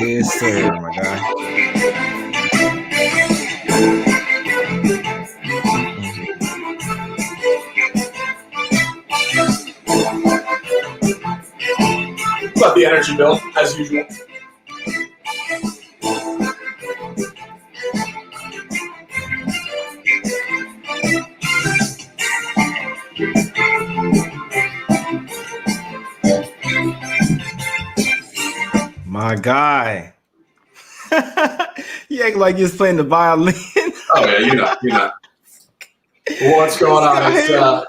Yes, sir, my guy. About the energy bill, as usual. My guy. You act like you're playing the violin. Oh yeah, you're not. What's going on?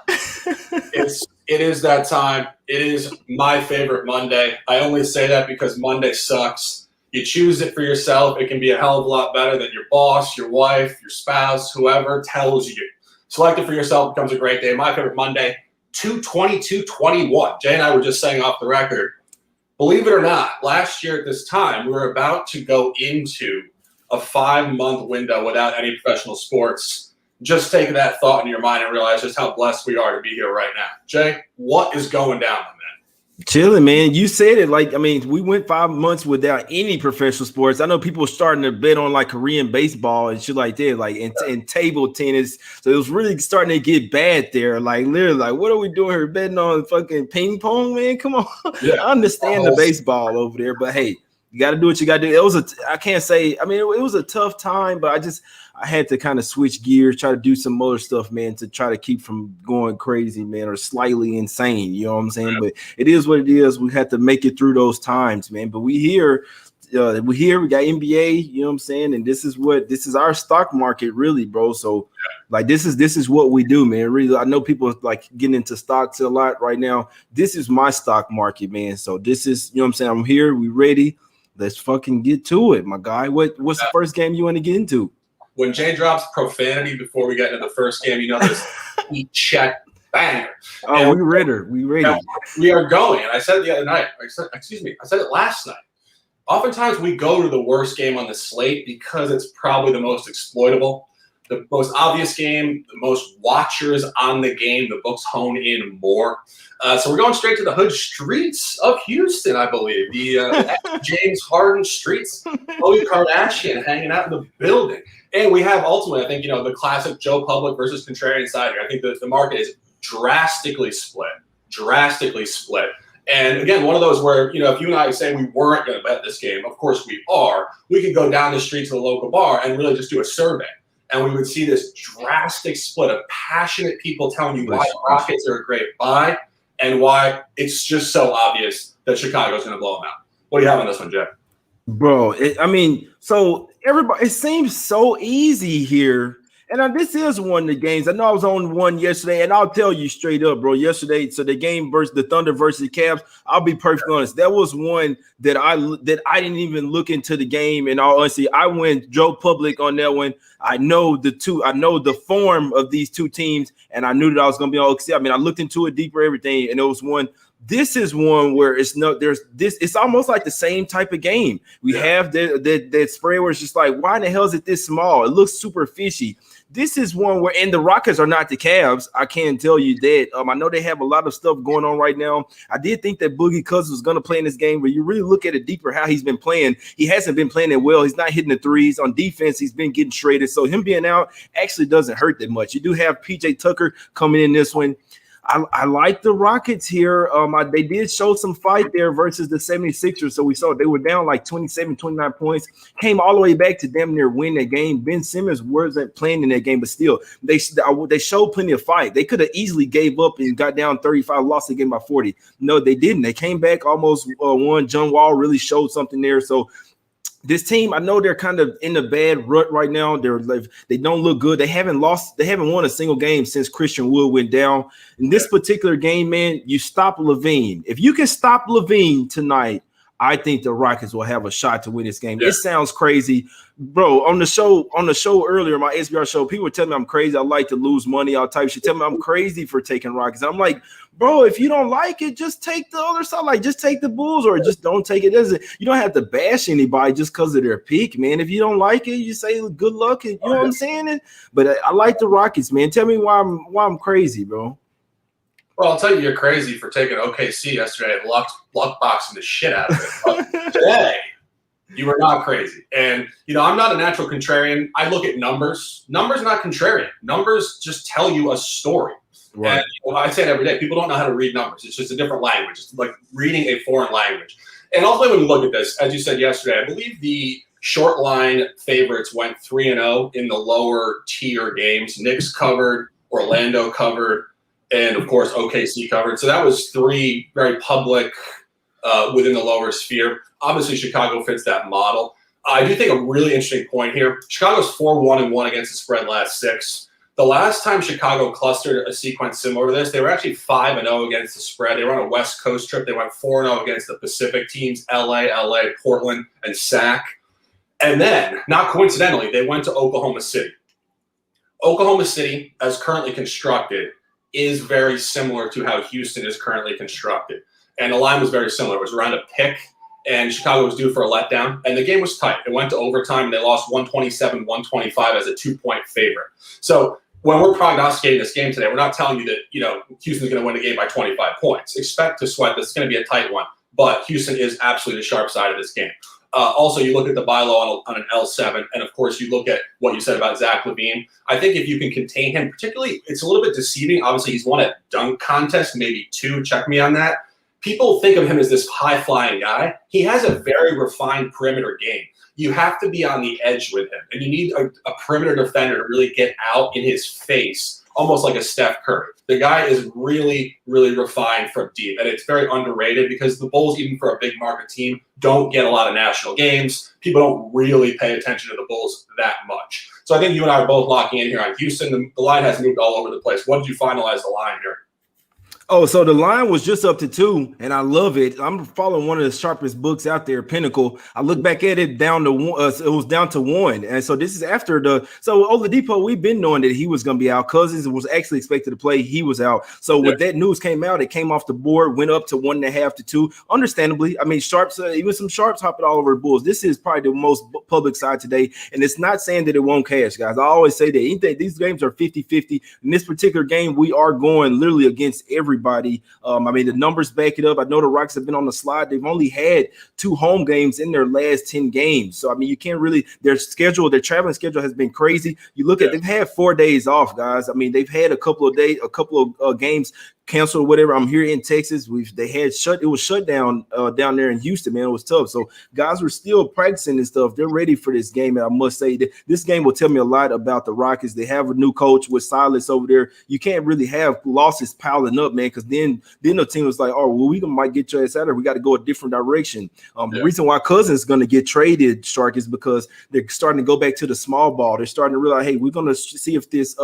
It is that time. It is my favorite Monday. I only say that because Monday sucks. You choose it for yourself. It can be a hell of a lot better than your boss, your wife, your spouse, whoever tells you. Select it for yourself becomes a great day. My favorite Monday, 2/22/21. Jay and I were just saying off the record, believe it or not, last year at this time, we were about to go into a 5-month window without any professional sports. Just take that thought in your mind and realize just how blessed we are to be here right now. Jay, what is going down, my man? Chilling, man. You said it. Like, I mean, we went 5 months without any professional sports. I know people starting to bet on like Korean baseball and shit like that, like and table tennis. So it was really starting to get bad there. Like, literally, like, what are we doing here? Betting on fucking ping pong, man? Come on. Yeah. I understand the baseball over there, but hey, you got to do what you got to do. I can't say, I mean, it was a tough time, but I had to kind of switch gears, try to do some other stuff, man, to try to keep from going crazy, man, or slightly insane. You know what I'm saying? But it is what it is. We had to make it through those times, man. But we here, we got NBA, you know what I'm saying? And this is our stock market, really, bro. So like this is what we do, man. Really, I know people like getting into stocks a lot right now. This is my stock market, man. So this is, you know what I'm saying? I'm here, we ready. Let's fucking get to it, my guy. What's the first game you want to get into? When Jay drops profanity before we get into the first game, you know this check banger. Oh, we ready. We are going. And I said it the other night. I said it last night. Oftentimes we go to the worst game on the slate because it's probably the most exploitable, the most obvious game, the most watchers on the game. The books hone in more. So we're going straight to the hood streets of Houston, I believe. The James Harden streets. Khloe Kardashian hanging out in the building. And we have ultimately, I think, the classic Joe Public versus contrarian side here. I think the market is drastically split. And again, one of those where, if you and I say we weren't going to bet this game, of course we are. We could go down the street to the local bar and really just do a survey. And we would see this drastic split of passionate people telling you why Rockets are a great buy and why it's just so obvious that Chicago's going to blow them out. What do you have on this one, Jeff? Bro, so everybody, it seems so easy here. And this is one of the games. I know I was on one yesterday, and I'll tell you straight up, bro. Yesterday, so the game versus the Thunder versus the Cavs, I'll be perfectly honest. That was one that I didn't even look into the game. And all honesty, I went Joe Public on that one. I know the form of these two teams, and I knew that I was going to be all. I mean, I looked into it deeper, everything, and it was one. This is one where it's almost like the same type of game. We have that spread where it's just like, why in the hell is it this small? It looks super fishy. This is one where, and the Rockets are not the Cavs. I can tell you that. I know they have a lot of stuff going on right now. I did think that Boogie Cousins was going to play in this game, but you really look at it deeper, how he's been playing. He hasn't been playing it well. He's not hitting the threes. On defense, he's been getting shredded. So him being out actually doesn't hurt that much. You do have PJ Tucker coming in this one. I like the Rockets here. They did show some fight there versus the 76ers. So we saw they were down like 27, 29 points, came all the way back to damn near win that game. Ben Simmons wasn't playing in that game, but still, they showed plenty of fight. They could have easily gave up and got down 35, lost the game by 40. No, they didn't. They came back, almost won. John Wall really showed something there. So this team, I know they're kind of in a bad rut right now. They don't look good. They haven't won a single game since Christian Wood went down. In this particular game, man, you stop LaVine. If you can stop LaVine tonight, I think the Rockets will have a shot to win this game. Yeah. It sounds crazy, bro. On the show earlier, my SBR show, people were telling me I'm crazy. I like to lose money, all type of shit. Tell me I'm crazy for taking Rockets. I'm like, bro, if you don't like it, just take the other side. Like, just take the Bulls or just don't take it. You don't have to bash anybody just because of their pick, man. If you don't like it, you say good luck. You know what I'm saying? But I like the Rockets, man. Tell me why I'm crazy, bro. Well, I'll tell you, you're crazy for taking OKC yesterday and luck boxing the shit out of it. Today, You are not crazy. And, I'm not a natural contrarian. I look at numbers. Numbers are not contrarian. Numbers just tell you a story. Right. And I say it every day. People don't know how to read numbers. It's just a different language. It's like reading a foreign language. And ultimately, when we look at this, as you said yesterday, I believe the short line favorites went 3-0 in the lower tier games. Knicks covered, Orlando covered, and, of course, OKC covered. So that was 3 very public within the lower sphere. Obviously, Chicago fits that model. I do think a really interesting point here. Chicago's 4-1-1 against the spread last 6. The last time Chicago clustered a sequence similar to this, they were actually 5-0 against the spread. They were on a West Coast trip. They went 4-0 against the Pacific teams, LA, Portland, and SAC. And then, not coincidentally, they went to Oklahoma City. Oklahoma City, as currently constructed, is very similar to how Houston is currently constructed. And the line was very similar. It was around a pick, and Chicago was due for a letdown. And the game was tight. It went to overtime, and they lost 127-125 as a 2-point favorite. So when we're prognosticating this game today, we're not telling you that, Houston's going to win the game by 25 points. Expect to sweat this. It's going to be a tight one. But Houston is absolutely the sharp side of this game. Also, you look at the buy low on an L7, and, of course, you look at what you said about Zach LaVine. I think if you can contain him, particularly, it's a little bit deceiving. Obviously, he's won a dunk contest, maybe 2. Check me on that. People think of him as this high-flying guy. He has a very refined perimeter game. You have to be on the edge with him, and you need a perimeter defender to really get out in his face, almost like a Steph Curry. The guy is really, really refined from deep, and it's very underrated because the Bulls, even for a big market team, don't get a lot of national games. People don't really pay attention to the Bulls that much. So I think you and I are both locking in here on Houston. The line has moved all over the place. What did you finalize the line here? Oh, so the line was just up to 2, and I love it. I'm following one of the sharpest books out there, Pinnacle. I look back at it down to 1. It was down to 1, and so this is after So Oladipo, we've been knowing that he was going to be out. Cousins was actually expected to play. He was out. So when that news came out, it came off the board, went up to 1.5 to 2. Understandably, I mean, sharps, even some sharps hopping all over the Bulls. This is probably the most public side today, and it's not saying that it won't cash, guys. I always say that these games are 50-50. In this particular game, we are going literally against everybody. I mean, the numbers back it up. I know the Rockets have been on the slide. They've only had 2 home games in their last 10 games. So, I mean, you can't really – their traveling schedule has been crazy. You look at – they've had 4 days off, guys. I mean, they've had a couple of games canceled or whatever. I'm here in Texas. It was shut down down there in Houston, man. It was tough. So guys were still practicing and stuff. They're ready for this game. And I must say that this game will tell me a lot about the Rockets. They have a new coach with Silas over there. You can't really have losses piling up, man, because then the team was like, oh, well, we might get your ass out of here. We got to go a different direction. The reason why Cousins is going to get traded, Shark, is because they're starting to go back to the small ball. They're starting to realize, hey, we're going to see if this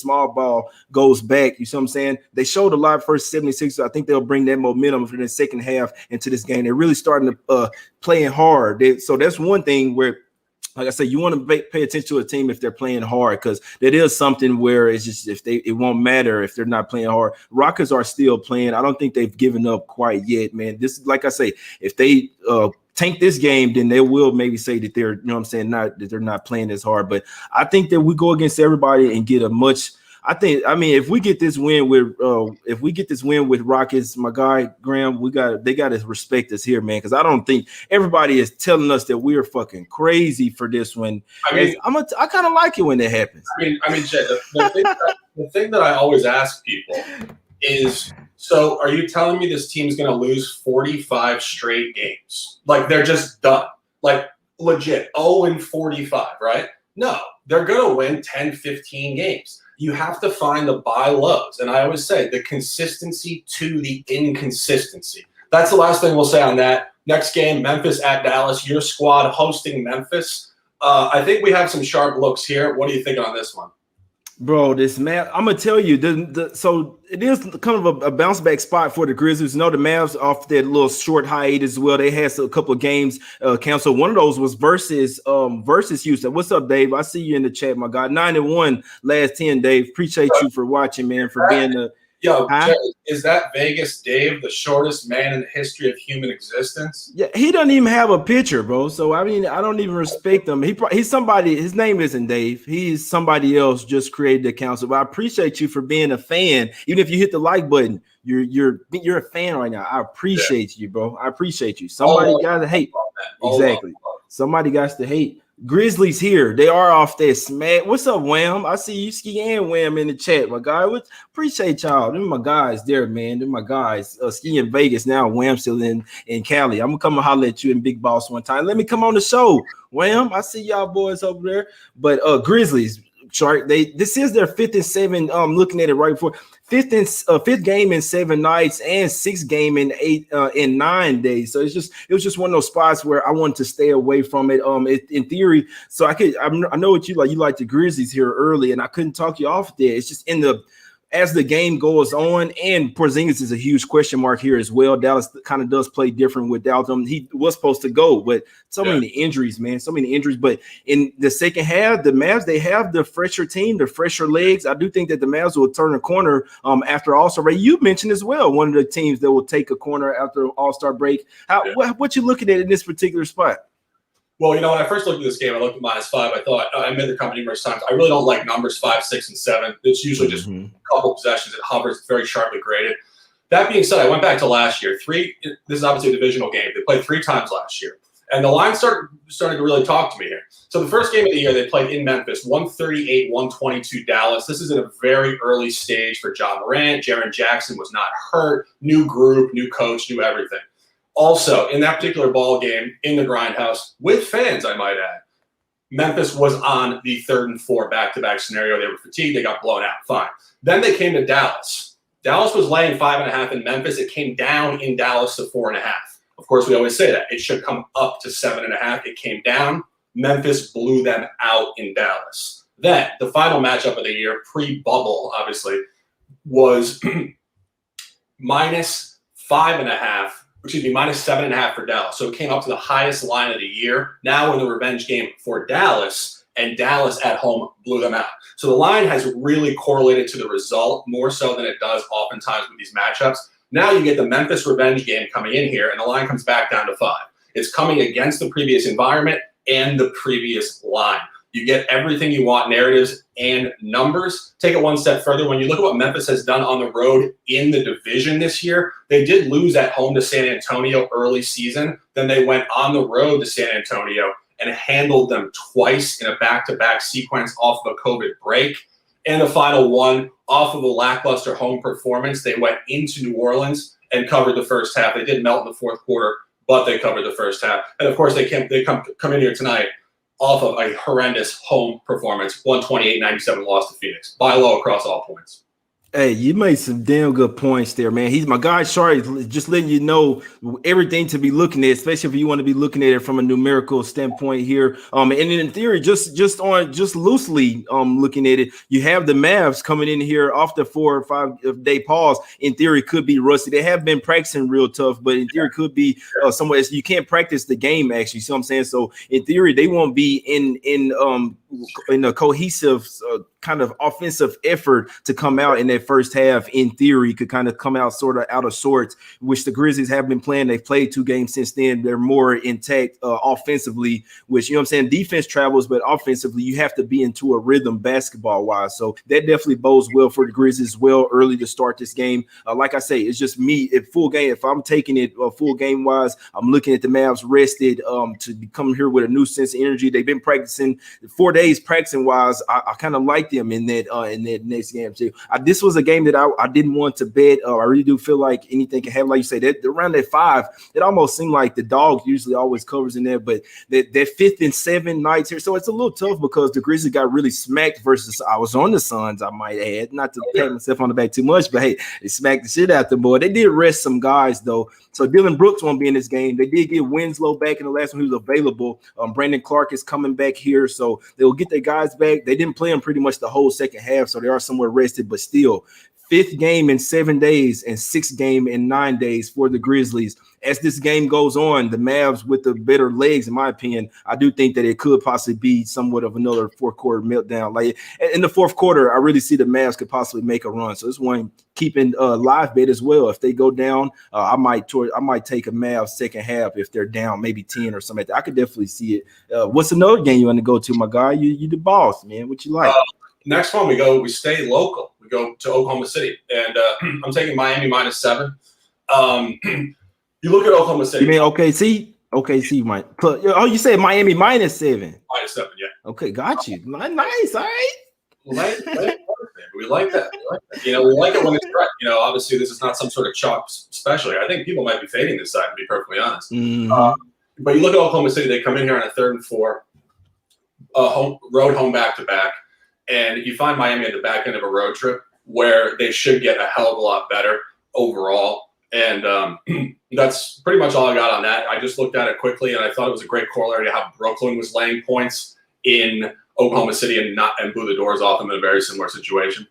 small ball goes back. You see what I'm saying? They showed a lot first 76. So I think they'll bring that momentum for the second half into this game. They're really starting to playing hard. So that's one thing where, like I said, you want to pay attention to a team if they're playing hard, because that is something where it's just it won't matter if they're not playing hard. Rockets are still playing. I don't think they've given up quite yet, man. This is, like I say, if they tank this game, then they will maybe say that they're, you know what I'm saying, that they're not playing as hard. But I think that we go against everybody and get a much. I mean, if we get this win with Rockets, my guy Graham, they got to respect us here, man, because I don't think everybody is telling us that we're fucking crazy for this one. I mean, I kind of like it when that happens. I mean, Jay, the thing that I always ask people is, so are you telling me this team's going to lose 45 straight games? Like, they're just done. Like, legit, 0-45, right? No, they're going to win 10, 15 games. You have to find the buy lows. And I always say the consistency to the inconsistency. That's the last thing we'll say on that. Next game, Memphis at Dallas. Your squad hosting Memphis. I think we have some sharp looks here. What are you thinking on this one? Bro, this Mavs, I'm gonna tell you, so it is kind of a bounce back spot for the Grizzlies. You know, the Mavs off that little short hiatus as well. They had a couple of games canceled. One of those was versus Houston. What's up, Dave? I see you in the chat, my guy. 9-1 last 10, Dave. Appreciate you for watching, man, for being the. Yo, Jay, is that Vegas Dave the shortest man in the history of human existence? Yeah, he doesn't even have a picture, bro. So I mean, I don't even respect him. He's somebody. His name isn't Dave. He's somebody else. Just created the account. So I appreciate you for being a fan. Even if you hit the like button, you're a fan right now. I appreciate you, bro. I appreciate you. Somebody got to hate. Exactly. Somebody got to hate. Grizzlies here. They are off that smack. What's up, Wham? I see you, Ski and Wham in the chat, my guy. Appreciate y'all. Them my guys there, man. Them my guys. Ski in Vegas now. Wham still in Cali. I'm gonna come and holler at you in Big Boss one time. Let me come on the show, Wham. I see y'all boys over there. But Grizzlies, Shark. This is their 5th and 7. Looking at it right before. Fifth game in 7 nights and 6th game in 9 days. So it was just one of those spots where I wanted to stay away from it. In theory, so I know what you like. You like the Grizzlies here early, and I couldn't talk you off there. It's just as the game goes on, and Porzingis is a huge question mark here as well. Dallas kind of does play different without him. He was supposed to go, but so many injuries, man. So many injuries. But in the second half, the Mavs, they have the fresher team, the fresher legs. I do think that the Mavs will turn a corner after All-Star break. You mentioned as well one of the teams that will take a corner after All-Star break. What you looking at in this particular spot? Well, when I first looked at this game, I looked at -5. I thought I made the comment numerous times. I really don't like numbers 5, 6, and 7. It's usually just a couple possessions. It hovers. It's very sharply graded. That being said, I went back to last year. This is obviously a divisional game. They played 3 times last year, and the line started to really talk to me here. So the first game of the year, they played in Memphis, 138-122 Dallas. This is in a very early stage for John Morant. Jaren Jackson was not hurt. New group, new coach, new everything. Also, in that particular ball game in the Grindhouse, with fans, I might add, Memphis was on the 3rd and 4 back-to-back scenario. They were fatigued. They got blown out. Fine. Then they came to Dallas. Dallas was laying 5.5 in Memphis. It came down in Dallas to 4.5. Of course, we always say that. It should come up to 7.5. It came down. Memphis blew them out in Dallas. Then the final matchup of the year, pre-bubble, obviously, was -5.5. -7.5 for Dallas. So it came up to the highest line of the year. Now in the revenge game for Dallas, and Dallas at home blew them out. So the line has really correlated to the result more so than it does oftentimes with these matchups. Now you get the Memphis revenge game coming in here, and the line comes back down to 5. It's coming against the previous environment and the previous line. You get everything you want, narratives and numbers. Take it one step further. When you look at what Memphis has done on the road in the division this year, they did lose at home to San Antonio early season. Then they went on the road to San Antonio and handled them twice in a back-to-back sequence off of a COVID break. And the final one, off of a lackluster home performance, they went into New Orleans and covered the first half. They did melt in the fourth quarter, but they covered the first half. And, of course, they come in here tonight off of a horrendous home performance, 128-97 loss to Phoenix. Buy low across all points. Hey, you made some damn good points there, man. He's my guy, Shari, just letting you know everything to be looking at, especially if you want to be looking at it from a numerical standpoint here. And in theory, just loosely looking at it, you have the Mavs coming in here off the 4 or 5 day pause. In theory, could be rusty. They have been practicing real tough, but in theory, could be somewhere you can't practice the game. Actually, see what I'm saying? So in theory, they won't be in a cohesive kind of offensive effort to come out in that first half. In theory, could kind of come out sort of out of sorts, which the Grizzlies have been playing. They've played 2 games since then. They're more intact offensively, which, you know what I'm saying, defense travels, but offensively you have to be into a rhythm basketball wise. So that definitely bodes well for the Grizzlies as well early to start this game. Like I say, it's just me at full game. If I'm taking it full game wise, I'm looking at the Mavs rested to come here with a new sense of energy. They've been practicing 4 days practicing wise. I kind of like them in that next game too. This was a game that I didn't want to bet. I really do feel like anything can happen. Like you say, that around that 5, it almost seemed like the dog usually always covers in there, but that 5th and 7 nights here. So it's a little tough because the Grizzlies got really smacked versus I was on the Suns, I might add, not to pat myself on the back too much, but hey, they smacked the shit out the boy. They did rest some guys though. So Dylan Brooks won't be in this game. They did get Winslow back in the last one. He was available. Brandon Clark is coming back here. So they'll get their guys back. They didn't play him pretty much the whole second half. So they are somewhere rested, but still 5th game in 7 days and 6th game in 9 days for the Grizzlies. As this game goes on, the Mavs with the better legs, in my opinion, I do think that it could possibly be somewhat of another fourth quarter meltdown. Like in the fourth quarter, I really see the Mavs could possibly make a run. So it's one keeping live bet as well. If they go down, I might take a Mavs second half if they're down maybe 10 or something like that. I could definitely see it. What's another game you want to go to, my guy? You the boss, man. What you like? Next one, we stay local. We go to Oklahoma City, and I'm taking Miami -7. You look at Oklahoma City. You mean OKC? OKC might. Oh, you said Miami -7. -7, yeah. Okay, got you. Nice. All right. We like that. We like it when it's right. Obviously, this is not some sort of chalk special. I think people might be fading this side, to be perfectly honest. Mm-hmm. But you look at Oklahoma City; they come in here on a 3rd and 4, road home back-to-back, and you find Miami at the back end of a road trip where they should get a hell of a lot better overall. And that's pretty much all I got on that. I just looked at it quickly, and I thought it was a great corollary to how Brooklyn was laying points in Oklahoma City and blew the doors off them in a very similar situation.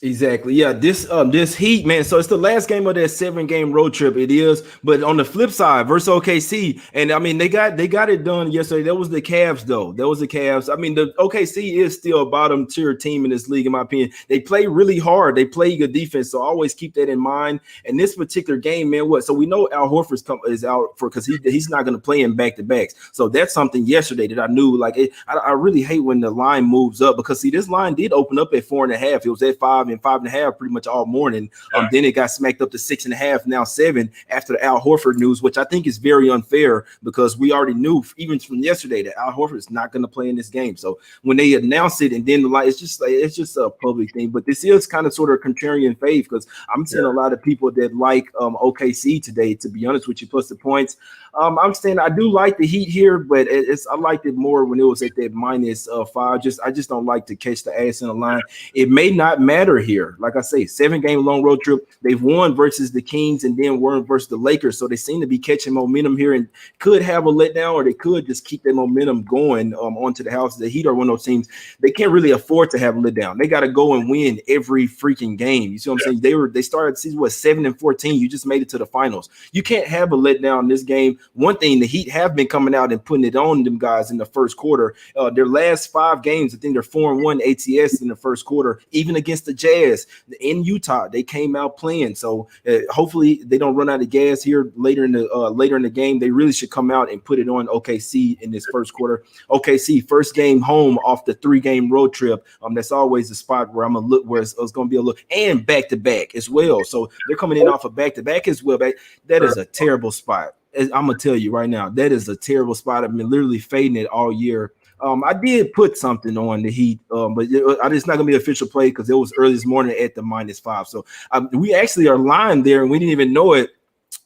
Exactly. Yeah. This Heat, man. So it's the last game of that 7-game road trip. It is. But on the flip side, versus OKC, and I mean they got it done yesterday. That was the Cavs, though. That was the Cavs. I mean, the OKC is still a bottom tier team in this league, in my opinion. They play really hard. They play good defense. So always keep that in mind. And this particular game, man, so we know Al Horford is out because he's not going to play in back-to-backs. So that's something yesterday that I knew. Like I really hate when the line moves up because see, this line did open up at 4.5. It was at 5 and 5.5 pretty much all morning. Then it got smacked up to 6.5, now 7 after the Al Horford news, which I think is very unfair because we already knew even from yesterday that Al Horford is not going to play in this game. So when they announced it and then it's just a public thing. But this is kind of sort of contrarian faith because I'm seeing a lot of people that like OKC today, to be honest with you, plus the points. I'm saying I do like the Heat here, but I liked it more when it was at that -5. I just don't like to catch the ass in the line. It may not matter here. Like I say, 7-game long road trip. They've won versus the Kings and then won versus the Lakers, so they seem to be catching momentum here and could have a letdown, or they could just keep their momentum going onto the house. The Heat are one of those teams they can't really afford to have a letdown. They got to go and win every freaking game. You see what I'm saying? They started season 7-14. You just made it to the finals. You can't have a letdown in this game. One thing, the Heat have been coming out and putting it on them guys in the first quarter. Their last 5 games, I think they're 4-1 ATS in the first quarter. Even against the Jazz in Utah, they came out playing. So hopefully they don't run out of gas here later in the game. They really should come out and put it on OKC in this first quarter. OKC first game home off the 3-game road trip. That's always a spot where I'm gonna look where it's going to be a look, and back-to-back as well. So they're coming in off a back-to-back as well. That is a terrible spot. I'm gonna tell you right now, that is a terrible spot. I've been literally fading it all year. I did put something on the Heat, but it's not gonna be an official play because it was early this morning at the -5. So we actually are lying there, and we didn't even know it.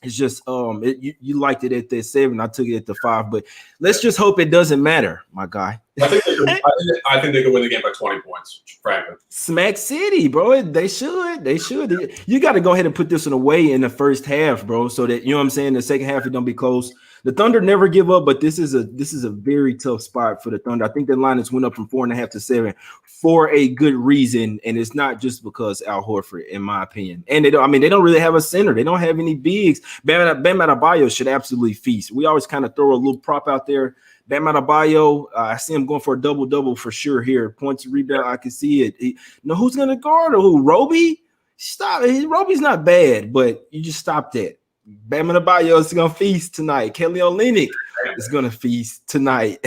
It's just you liked it at that 7. I took it at the 5, but let's just hope it doesn't matter, my guy. I think they could win the game by 20 points, frankly. Smack City, bro. They should. You got to go ahead and put this one away in the first half, bro, so that, you know what I'm saying, the second half it don't be close. The Thunder never give up, but this is a very tough spot for the Thunder. I think the line has went up from 4.5 to 7 for a good reason, and it's not just because Al Horford, in my opinion. And they don't really have a center. They don't have any bigs. Bam Adebayo should absolutely feast. We always kind of throw a little prop out there. Bam Adebayo, I see him going for a double-double for sure here. Points, rebound, I can see it. Who's going to guard or who? Roby? Stop. Roby's not bad, but you just stop that. Bam Adebayo is going to feast tonight. Kelly Olynyk is going to feast tonight.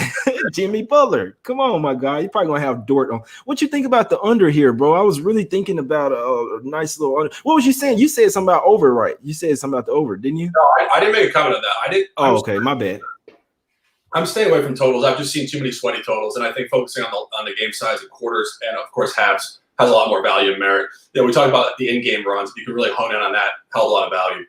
Jimmy Butler. Come on, my guy. You're probably going to have Dort on. What you think about the under here, bro? I was really thinking about a nice little under. What was you saying? You said something about over, right? You said something about the over, didn't you? No, I didn't make a comment on that. I did. Oh, okay. My bad. I'm staying away from totals. I've just seen too many sweaty totals, and I think focusing on the game size and quarters and, of course, halves has a lot more value and merit. We talk about the in-game runs. You can really hone in on that. Hell of a lot of value.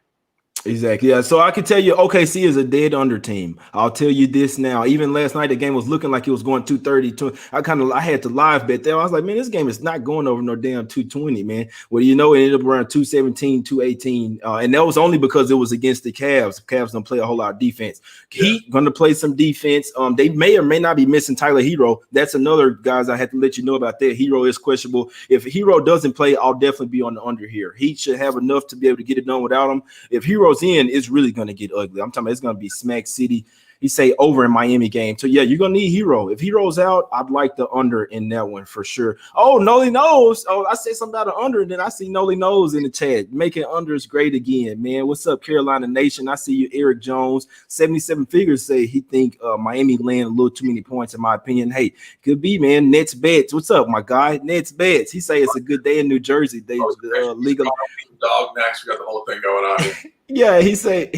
Exactly. Yeah. So I can tell you OKC is a dead under team. I'll tell you this now. Even last night, the game was looking like it was going 230. I had to live bet there. I was like, man, this game is not going over no damn 220, man. Well, it ended up around 217, 218. And that was only because it was against the Cavs. The Cavs don't play a whole lot of defense. Heat going to play some defense. They may or may not be missing Tyler Hero. That's another, guys, I had to let you know about that. Hero is questionable. If Hero doesn't play, I'll definitely be on the under here. Heat should have enough to be able to get it done without him. If Hero in, it's really going to get ugly. I'm talking about it's going to be Smack City. He say over in Miami game. So yeah, you're gonna need Hero. If Hero's out, I'd like the under in that one for sure. Oh, Noli knows. Oh, I said something about an under, and then I see Noli knows in the chat. Making unders great again, man. What's up, Carolina Nation? I see you, Eric Jones. 77 figures say he think Miami land a little too many points, in my opinion. Hey, could be, man. Nets bets. What's up, my guy? Nets bets. He say it's a good day in New Jersey. They legal dog next. We got the whole thing going on. Yeah, he say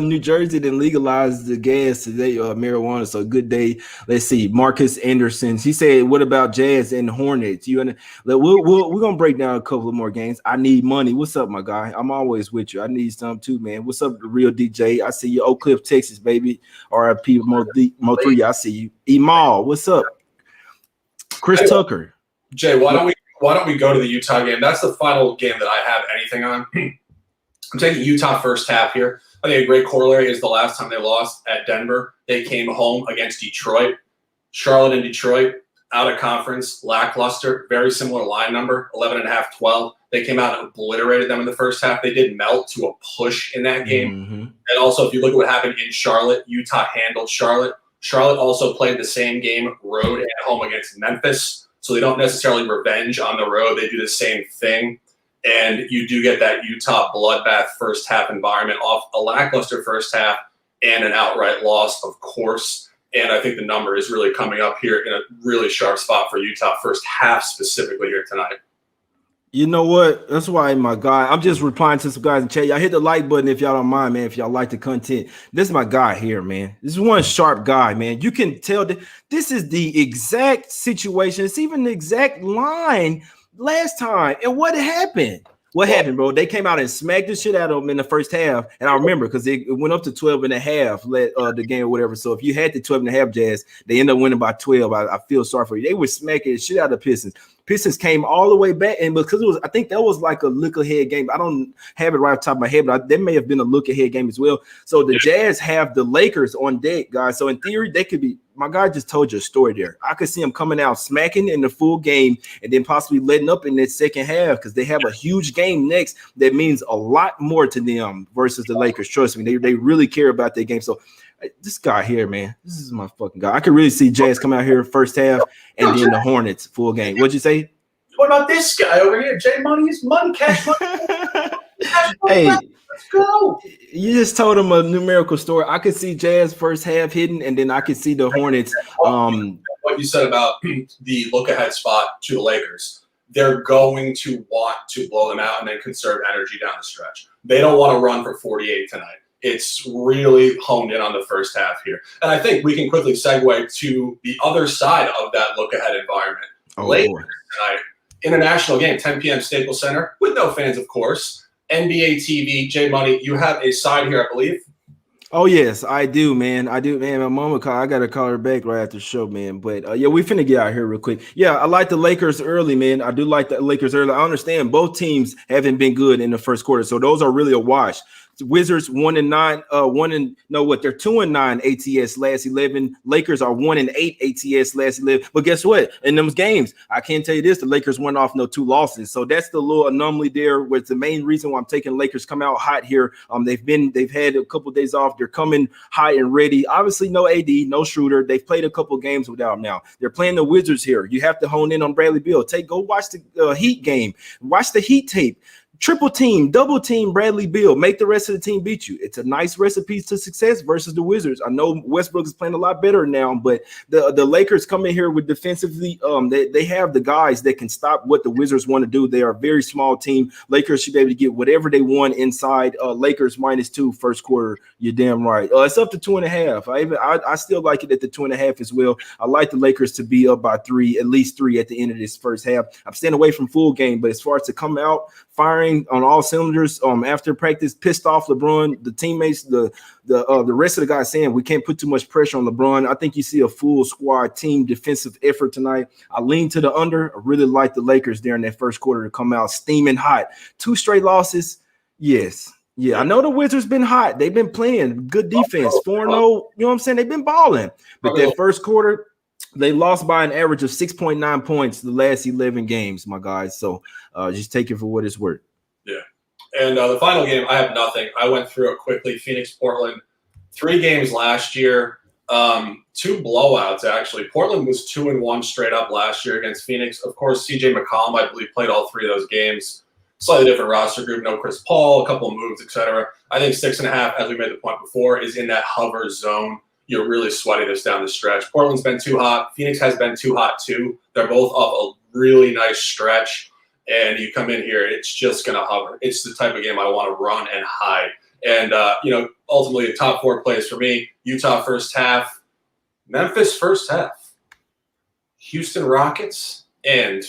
New Jersey didn't legalize the gas today, marijuana. So good day. Let's see, Marcus Anderson. He said, "What about Jazz and Hornets?" We're gonna break down a couple of more games. I need money. What's up, my guy? I'm always with you. I need some too, man. What's up, the real DJ? I see you, Oak Cliff, Texas, baby. RIP Mo 3. I see you, Emal. What's up, Chris Tucker? Jay, why don't we go to the Utah game? That's the final game that I have anything on. I'm taking Utah first half here. I think a great corollary is the last time they lost at Denver. They came home against Detroit. Charlotte and Detroit, out of conference, lackluster, very similar line number, 11.5, 12. They came out and obliterated them in the first half. They did melt to a push in that game. Mm-hmm. And also, if you look at what happened in Charlotte, Utah handled Charlotte. Charlotte also played the same game, road and home against Memphis. So they don't necessarily revenge on the road. They do the same thing. And you do get that Utah bloodbath first half environment off a lackluster first half and an outright loss, of course. And I think the number is really coming up here in a really sharp spot for Utah first half specifically here tonight. You know what? That's why, my guy, I'm just replying to some guys in chat. Y'all hit the like button if y'all don't mind, man, if y'all like the content. This is my guy here, man. This is one sharp guy, man. You can tell that this is the exact situation. It's even the exact line last time. And what happened? What happened, bro? They came out and smacked the shit out of them in the first half. And I remember because it went up to 12.5, the game or whatever. So if you had the 12.5 Jazz, they end up winning by 12. I feel sorry for you. They were smacking the shit out of the Pistons. Pistons came all the way back, and because I think that was like a look-ahead game. I don't have it right off the top of my head, but there may have been a look-ahead game as well. So the Jazz have the Lakers on deck, guys. So in theory, they could be. My guy just told you a story there. I could see them coming out smacking in the full game and then possibly letting up in that second half because they have a huge game next that means a lot more to them versus the Lakers. Trust me, they really care about their game. So this guy here, man, this is my fucking guy. I could really see Jazz come out here first half and then the Hornets full game. What'd you say? What about this guy over here? JayMoney is money, cash money. Hey, let's go. You just told him a numerical story. I could see Jazz first half hitting, and then I could see the Hornets. What you said about the look-ahead spot to the Lakers, they're going to want to blow them out and then conserve energy down the stretch. They don't want to run for 48 tonight. It's really honed in on the first half here. And I think we can quickly segue to the other side of that look-ahead environment. Lakers tonight, international game, 10 p.m. Staples Center, with no fans, of course. NBA TV, JayMoney, you have a side here, I believe. Oh, yes, I do, man. I do, man. My mama called. I got to call her back right after the show, man. But, yeah, we finna get out here real quick. Yeah, I like the Lakers early, man. I do like the Lakers early. I understand both teams haven't been good in the first quarter, so those are really a wash. Wizards 1-9, they're 2-9 ATS last 11. Lakers are 1-8 ATS last 11. But guess what? In those games, I can't tell you this: the Lakers went off no 2 losses. So that's the little anomaly there. Where it's the main reason why I'm taking Lakers come out hot here. They've had a couple of days off. They're coming hot and ready. Obviously, no AD, no Schroeder. They've played a couple of games without him now. They're playing the Wizards here. You have to hone in on Bradley Beal. Go watch the Heat game. Watch the Heat tape. Triple team, double team Bradley Beal. Make the rest of the team beat you. It's a nice recipe to success versus the Wizards. I know Westbrook is playing a lot better now, but the Lakers come in here with defensively. They have the guys that can stop what the Wizards want to do. They are a very small team. Lakers should be able to get whatever they want inside. Lakers -2 first quarter. You're damn right. It's up to 2.5. I still like it at the 2.5 as well. I like the Lakers to be up by 3, at least 3 at the end of this first half. I'm staying away from full game, but as far as to come out firing on all cylinders after practice, pissed off LeBron, the teammates, the rest of the guys saying we can't put too much pressure on LeBron. I think you see a full squad team defensive effort tonight. I lean to the under. I really like the Lakers there in that first quarter to come out steaming hot. 2 straight losses. Yes. Yeah, I know the Wizards been hot. They've been playing good defense. 4-0, you know what I'm saying? They've been balling. But that first quarter, they lost by an average of 6.9 points the last 11 games, my guys. So just take it for what it's worth. Yeah. And the final game, I have nothing. I went through it quickly. Phoenix, Portland. 3 games last year, 2 blowouts actually. Portland was 2-1 straight up last year against Phoenix. Of course, CJ McCollum, I believe, played all 3 of those games. Slightly different roster group, no Chris Paul, a couple of moves, etc. I think 6.5, as we made the point before, is in that hover zone. You're really sweating this down the stretch. Portland's been too hot. Phoenix has been too hot too. They're both off a really nice stretch, and you come in here, it's just going to hover. It's the type of game I want to run and hide. And, ultimately, the top 4 plays for me: Utah first half, Memphis first half, Houston Rockets, and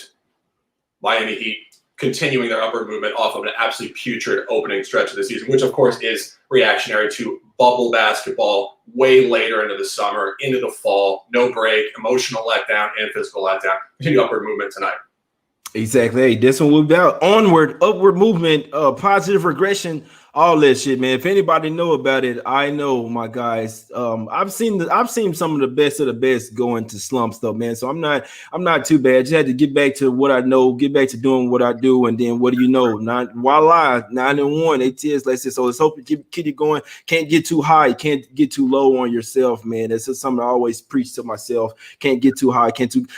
Miami Heat continuing their upward movement off of an absolutely putrid opening stretch of the season, which, of course, is reactionary to bubble basketball way later into the summer, into the fall, no break, emotional letdown, and physical letdown. Continue upward movement tonight. Exactly. Hey, this one will be out. Onward, upward movement, positive regression, all that shit, man. If anybody know about it, I know, my guys. I've seen some of the best go into slumps though, man. So I'm not too bad. Just had to get back to what I know, get back to doing what I do, and then what do you know? 9-1 ATS, let's say. So let's hope you keep it going. Can't get too high, can't get too low on yourself, man. That's just something I always preach to myself. Can't get too high,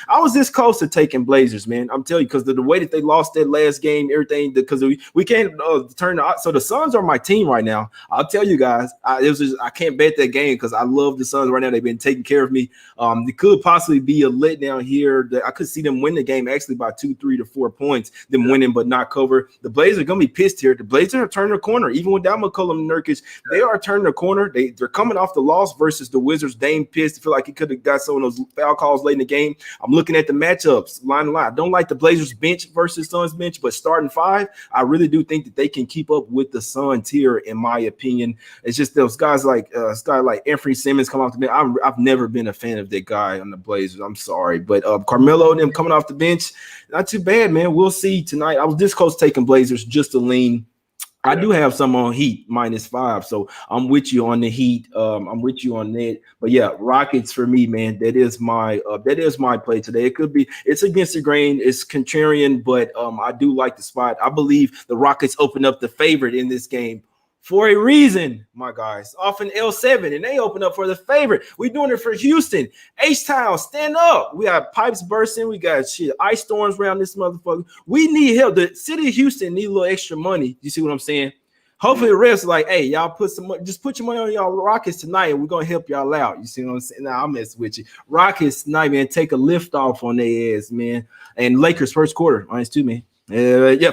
I was this close to taking Blazers, man. I'm telling you, because the way that they lost that last game, everything, because we can't turn so the Suns are my team right now. I'll tell you guys, I can't bet that game because I love the Suns right now. They've been taking care of me. It could possibly be a letdown here. I could see them win the game actually by 2, 3 to 4 points, them winning but not cover. The Blazers are gonna be pissed here. The Blazers are turning the corner, even without McCollum and Nurkic. They are turning the corner. They're coming off the loss versus the Wizards. Dame pissed. I feel like he could have got some of those foul calls late in the game. I'm looking at the matchups line to line. I don't like the Blazers bench versus Suns bench, but starting 5, I really do think that they can keep up with the Suns here, in my opinion. It's just those guys like Anthony Simmons come off the bench. I've never been a fan of that guy on the Blazers. I'm sorry, but Carmelo and them coming off the bench, not too bad, man. We'll see tonight. I was this close taking Blazers just to lean. I do have some on Heat -5, so I'm with you on the Heat. I'm with you on that. But yeah, Rockets for me, man. That is my play today. It's against the grain, it's contrarian, but I do like the spot. I believe the Rockets open up the favorite in this game for a reason, my guys. Off an L7, and they open up for the favorite. We're doing it for Houston. H-Town, stand up. We got pipes bursting. We got ice storms around this motherfucker. We need help. The city of Houston need a little extra money. You see what I'm saying? Hopefully the rest are like, hey, y'all put your money on y'all Rockets tonight, and we're gonna help y'all out. You see what I'm saying? Nah, I'll mess with you. Rockets tonight, man. Take a lift off on their ass, man. And Lakers first quarter, -2, man.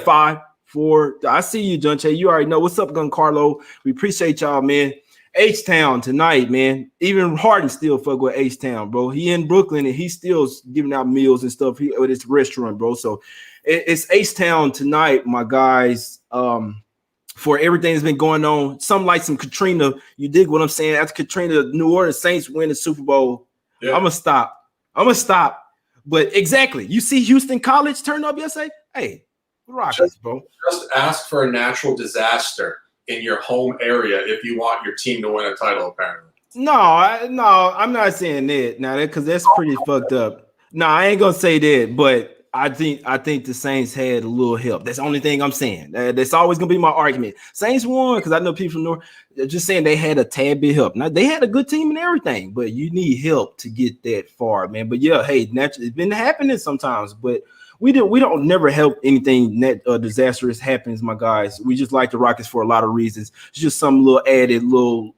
5. 4. I see you, John Che. You already know what's up, Carlo. We appreciate y'all, man. H-Town tonight, man. Even Harden still fuck with H-Town, bro. He in Brooklyn and he's still giving out meals and stuff at his restaurant, bro. So it's H-Town tonight, my guys. For everything that's been going on, some Katrina. You dig what I'm saying? After Katrina, New Orleans Saints win the Super Bowl. Yeah. I'm gonna stop. But exactly, you see Houston College turn up yesterday. Hey. Rockets, bro. Just ask for a natural disaster in your home area if you want your team to win a title, apparently. No, I'm not saying that now, because that's pretty fucked up. No, I ain't gonna say that, but I think the Saints had a little help. That's the only thing I'm saying. That's always gonna be my argument. Saints won because I know people from North. Just saying they had a tad bit help. Now they had a good team and everything, but you need help to get that far, man. But yeah, hey, naturally, it's been happening sometimes, but. We don't never help anything that disastrous happens, my guys. We just like the Rockets for a lot of reasons. It's just some added little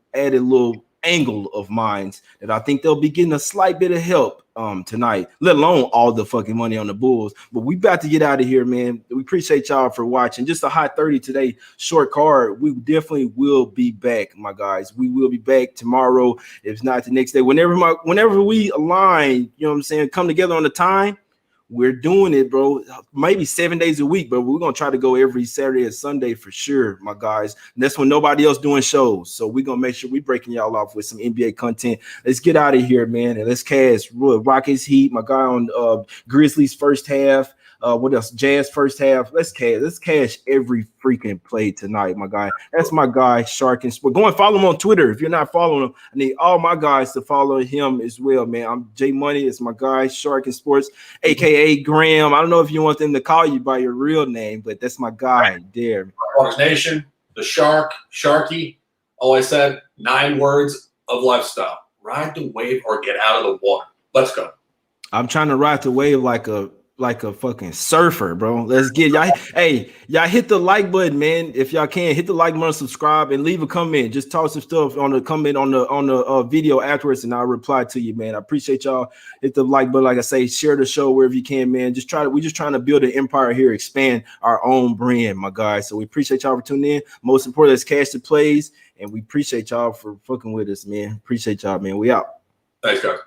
angle of mine that I think they'll be getting a slight bit of help tonight, let alone all the fucking money on the Bulls. But we about to get out of here, man. We appreciate y'all for watching. Just a hot 30 today, short card. We definitely will be back, my guys. We will be back tomorrow, if not the next day. Whenever we align, you know what I'm saying, come together on the time. We're doing it, bro. Maybe 7 days a week, but we're gonna try to go every Saturday and Sunday for sure, my guys. And that's when nobody else doing shows. So we're gonna make sure we breaking y'all off with some NBA content. Let's get out of here, man, and let's cash. Rockets Heat, my guy on Grizzlies first half. What else? Jazz first half. Let's cash every freaking play tonight, my guy. That's my guy, Shark and Sport. Go and follow him on Twitter. If you're not following him, I need all my guys to follow him as well, man. I'm JayMoney. It's my guy, Shark and Sports, aka Graham. I don't know if you want them to call you by your real name, but that's my guy there. Orange Nation, the Shark, Sharky. All I said, 9 words. of lifestyle. Ride the wave or get out of the water. Let's go. I'm trying to ride the wave like a fucking surfer, bro. Let's get y'all. Hey, y'all hit the like button, man. If y'all can, hit the like button, subscribe, and leave a comment. Just talk some stuff on the comment on the video afterwards, and I'll reply to you, man. I appreciate y'all. Hit the like button, like I say, share the show wherever you can, man. We're just trying to build an empire here, expand our own brand, my guys. So we appreciate y'all for tuning in. Most important is Cash That Plays, and we appreciate y'all for fucking with us, man. Appreciate y'all, man. We out. Thanks, guys.